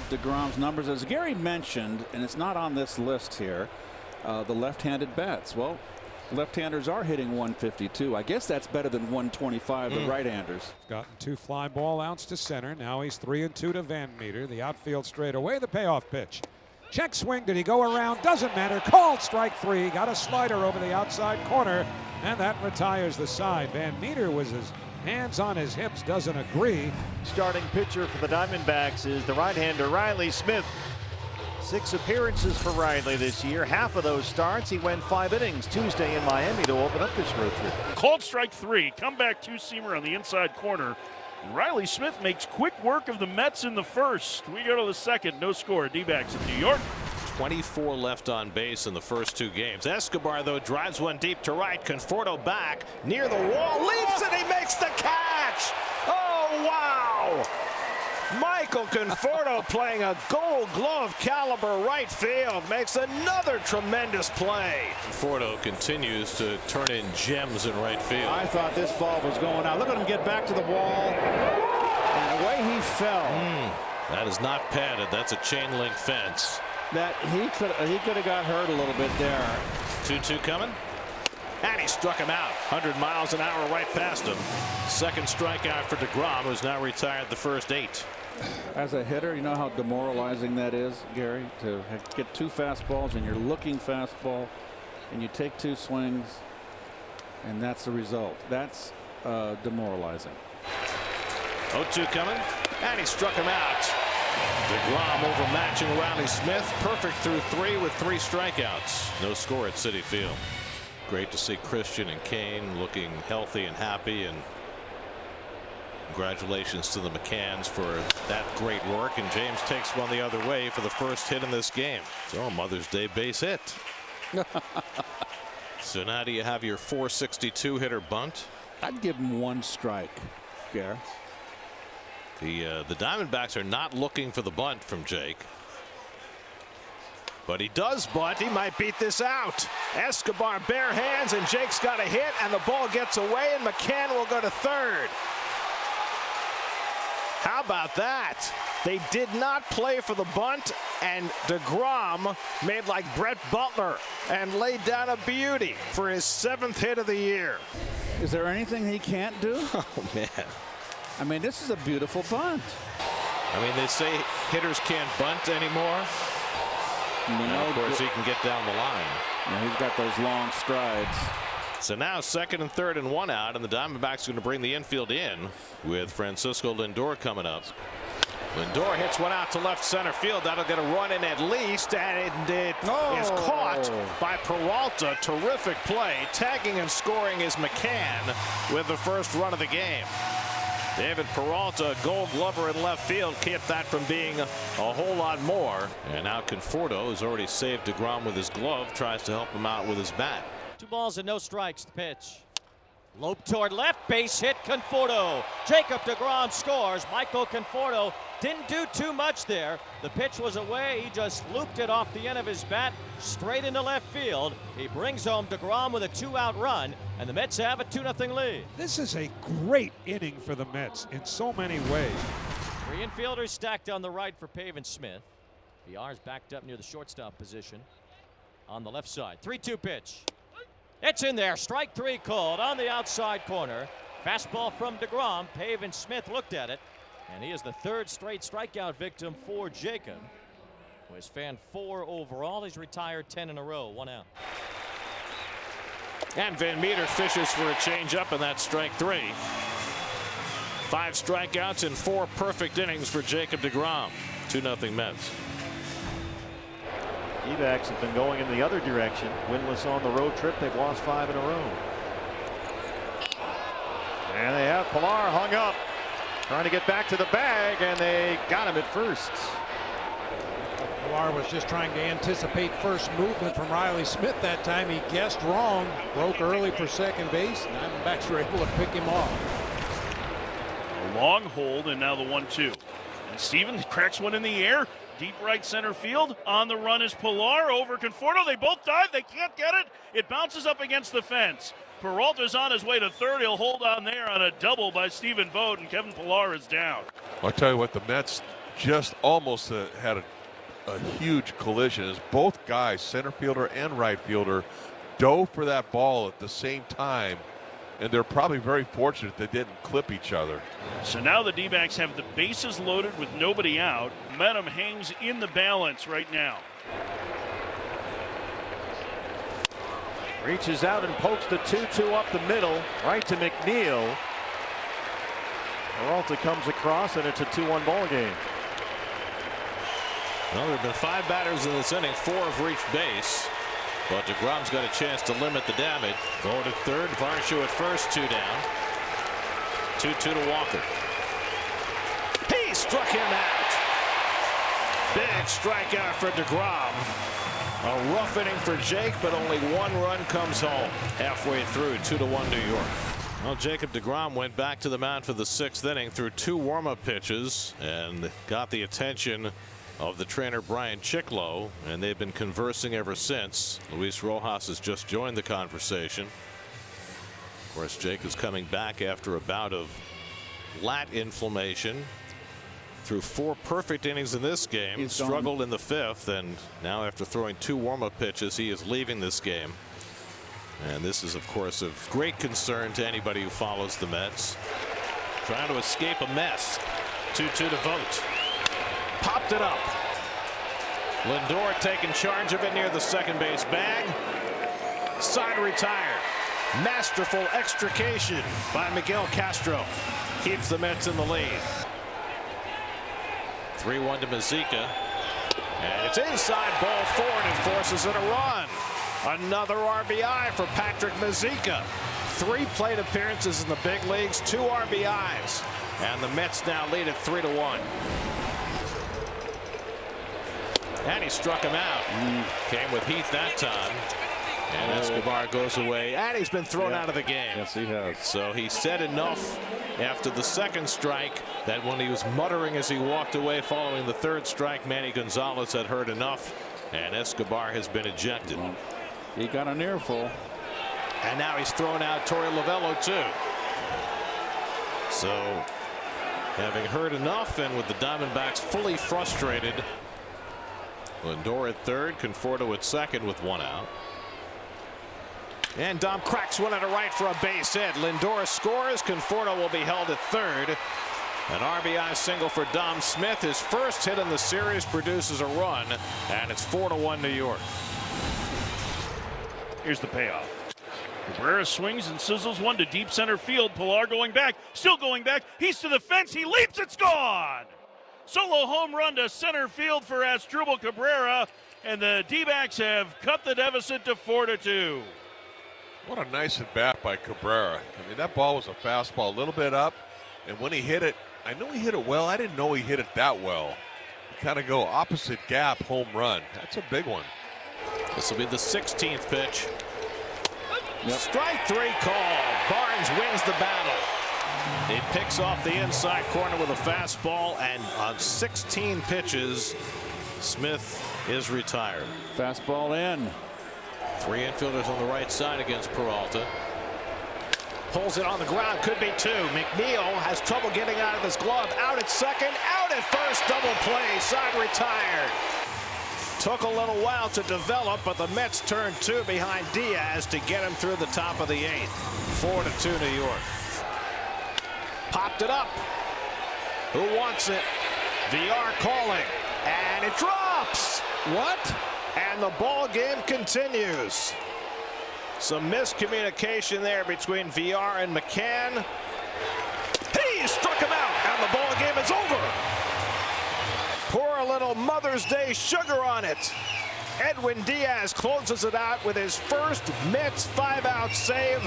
DeGrom's numbers, as Gary mentioned, and it's not on this list here, the left-handed bats. Well, left-handers are hitting 152. I guess that's better than 125, the right-handers. Gotten 2 fly ball outs to center. Now he's 3-2 to Van Meter. The outfield straight away, the payoff pitch. Check swing. Did he go around? Doesn't matter. Called strike 3. Got a slider over the outside corner, and that retires the side. Van Meter was his hands on his hips, doesn't agree. Starting pitcher for the Diamondbacks is the right-hander Riley Smith. 6 appearances for Riley this year. Half of those starts, he went 5 innings Tuesday in Miami to open up this road trip. Called strike 3, comeback two-seamer on the inside corner. Riley Smith makes quick work of the Mets in the first. We go to the second, no score. D-backs in New York. 24 left on base in the first 2 games. Escobar, though, drives one deep to right. Conforto back near the wall, leaps, and he makes the catch. Oh, wow. Michael Conforto playing a Gold Glove caliber right field makes another tremendous play. Conforto continues to turn in gems in right field. I thought this ball was going out. Look at him get back to the wall, and the way he fell. That is not padded. That's a chain link fence. That he could have got hurt a little bit there. 2-2 coming. And he struck him out. 100 miles an hour right past him. Second strikeout for DeGrom, who's now retired the first 8. As a hitter, you know how demoralizing that is, Gary, to get 2 fastballs and you're looking fastball and you take 2 swings and that's the result. That's demoralizing. 0-2 coming, and he struck him out. DeGrom overmatching Riley Smith. Perfect through 3 with 3 strikeouts. No score at Citi Field. Great to see Christian and Kane looking healthy and happy, and congratulations to the McCanns for that great work. And James takes one the other way for the first hit in this game. So Mother's Day base hit. So now do you have your 462 hitter bunt? I'd give him 1 strike, Gary. The Diamondbacks are not looking for the bunt from Jake. But he does bunt. He might beat this out. Escobar bare hands, and Jake's got a hit, and the ball gets away, and McCann will go to third. How about that? They did not play for the bunt, and DeGrom made like Brett Butler and laid down a beauty for his 7th hit of the year. Is there anything he can't do? Oh, man. I mean, this is a beautiful bunt. I mean, they say hitters can't bunt anymore. No, of course, he can get down the line. Yeah, he's got those long strides. So now 2nd and 3rd and 1 out, and the Diamondbacks are going to bring the infield in with Francisco Lindor coming up. Lindor hits one out to left center field. That'll get a run in at least, and it is caught by Peralta. Terrific play. Tagging and scoring is McCann with the first run of the game. David Peralta, Gold Glover in left field, kept that from being a whole lot more. And now Conforto has already saved DeGrom with his glove, tries to help him out with his bat. 2 balls and no strikes. The pitch. Lope toward left, base hit, Conforto. Jacob DeGrom scores. Michael Conforto didn't do too much there. The pitch was away. He just looped it off the end of his bat straight into left field. He brings home DeGrom with a 2-out run, and the Mets have a 2-0 lead. This is a great inning for the Mets in so many ways. 3 infielders stacked on the right for Pavin Smith. PR's backed up near the shortstop position on the left side. 3-2 pitch. It's in there. Strike 3 called on the outside corner. Fastball from DeGrom. Pavin Smith looked at it, and he is the 3rd straight strikeout victim for Jacob, who has fanned 4 overall. He's retired 10 in a row. 1 out. And Van Meter fishes for a changeup, and that's strike 3. 5 strikeouts in 4 perfect innings for Jacob DeGrom. 2-0 Mets. D-backs have been going in the other direction. Winless on the road trip. They've lost 5 in a row. And they have Pilar hung up, trying to get back to the bag, and they got him at first. Pilar was just trying to anticipate first movement from Riley Smith that time. He guessed wrong, broke early for second base, and Diamondbacks were able to pick him off. A long hold, and now the 1-2. And Steven cracks one in the air. Deep right center field. On the run is Pilar over Conforto. They both dive. They can't get it. It bounces up against the fence. Peralta's on his way to third. He'll hold on there on a double by Stephen Vogt, and Kevin Pilar is down. I'll tell you what, the Mets just almost had a huge collision as both guys, center fielder and right fielder, dove for that ball at the same time, and they're probably very fortunate they didn't clip each other. So now the D-backs have the bases loaded with nobody out. Momentum hangs in the balance right now. Reaches out and pokes the 2-2 up the middle, right to McNeil. Peralta comes across, and it's a 2-1 ball game. Well, there have been 5 batters in this inning. 4 have reached base. But DeGrom's got a chance to limit the damage. Going to third, Varsho at first, 2 down. 2-2 to Walker. He struck him out. Big strikeout for DeGrom. A rough inning for Jake, but only 1 run comes home halfway through. 2-1 New York. Well, Jacob DeGrom went back to the mound for the 6th inning through 2 warm-up pitches and got the attention of the trainer Brian Chicklow, and they've been conversing ever since. Luis Rojas has just joined the conversation. Of course, Jake is coming back after a bout of lat inflammation. Through 4 perfect innings in this game, He's struggled in the 5th, and now after throwing 2 warm-up pitches, he is leaving this game. And this is, of course, of great concern to anybody who follows the Mets. Trying to escape a mess. 2-2 to Vogt. Popped it up. Lindor taking charge of it near the second base bag. Side retired. Masterful extrication by Miguel Castro. Keeps the Mets in the lead. 3-1 to Mazika. And it's inside, ball 4, and it forces it a run. Another RBI for Patrick Mazika. 3 plate appearances in the big leagues, 2 RBIs. And the Mets now lead at 3-1. And he struck him out. Came with Heath that time. And Escobar goes away. And he's been thrown out of the game. Yes, he has. So he said enough after the 2nd strike that when he was muttering as he walked away following the 3rd strike, Manny Gonzalez had heard enough. And Escobar has been ejected. Well, he got an earful. And now he's thrown out Torey Lovello too. So having heard enough, and with the Diamondbacks fully frustrated, Lindor at 3rd, Conforto at 2nd with 1 out. And Dom cracks one at a right for a base hit. Lindor scores. Conforto will be held at 3rd. An RBI single for Dom Smith. His first hit in the series produces a run, and it's 4-1 New York. Here's the payoff. Cabrera swings and sizzles one to deep center field. Pilar going back, still going back. He's to the fence. He leaps. It's gone. Solo home run to center field for Asdrubal Cabrera, and the D-backs have cut the deficit to 4-2. What a nice at bat by Cabrera. I mean, that ball was a fastball, a little bit up, and when he hit it, I knew he hit it well. I didn't know he hit it that well. Kind of go opposite gap home run. That's a big one. This will be the 16th pitch. Strike 3 call. Barnes wins the battle. He picks off the inside corner with a fastball, and on 16 pitches, Smith is retired. Fastball in. 3 infielders on the right side against Peralta. Pulls it on the ground, could be 2. McNeil has trouble getting out of his glove. Out at 2nd, out at 1st, double play, side retired. Took a little while to develop, but the Mets turned 2 behind Diaz to get him through the top of the 8th. 4-2 New York. Popped it up. Who wants it? VR calling, and it drops. What? And the ball game continues. Some miscommunication there between VR and McCann. He struck him out, and the ball game is over. Pour a little Mother's Day sugar on it. Edwin Diaz closes it out with his first Mets 5-out save.